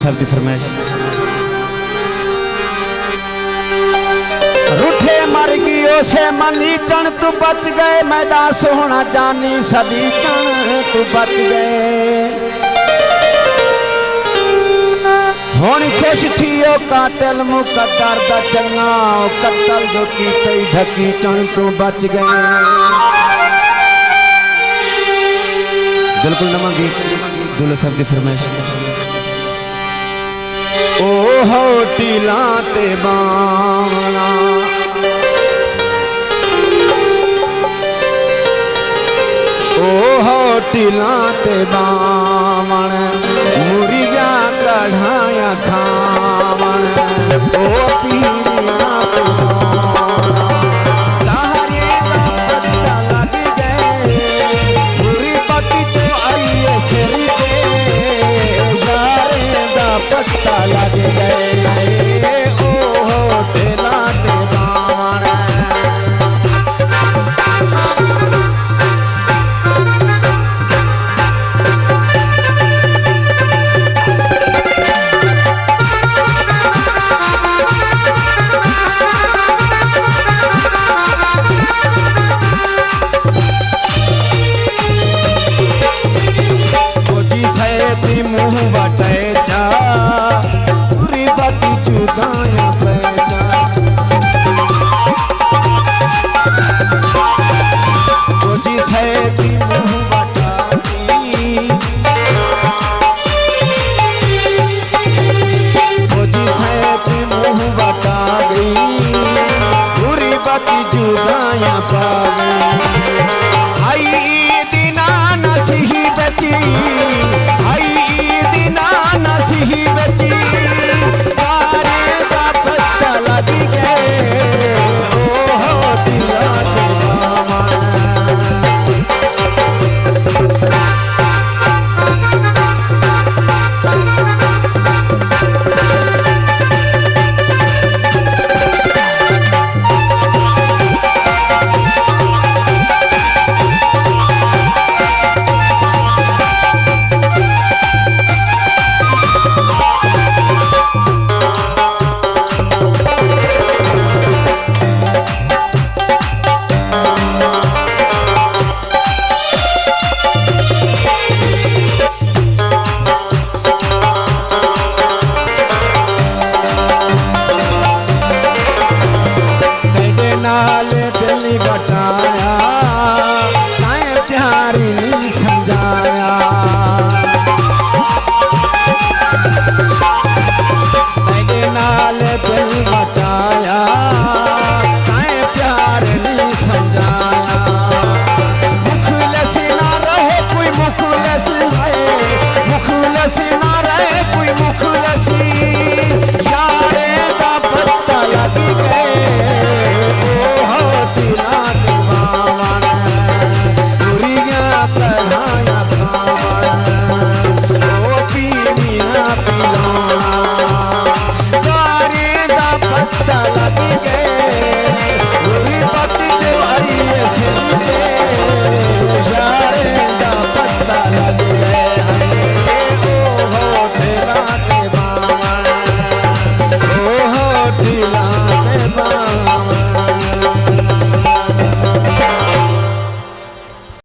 शब्द फरमाए रूठे मर गई से मनी चण तू बच गए मैदा सोना जानी सदी चण तू बच गए हुण खुश थी ओ कातिल मुकद्दर दा चंगा ओ कत्ल जो कीते ढकी चण तू बच गए। बिल्कुल नवा गीत दुल्हा साहब की फरमाइश। ओ हो टीला ते बाणा ओ हो टीला ते बावण मुर्गा कढ़ाया खावण ओ पीरिया ते तारे पत्ता लग गए पूरी पति तो आई सिरी के यारे दा पत्ता लग गए ओ हो टीला ते बावण। मुँह बटे जा पूरी बाती चुदाया पैजा जी सैती मुँह बटाती जी सैती मुँह बटा गई पूरी बाती चुदाया पा गई आई दिना नसीही बची नसीही बची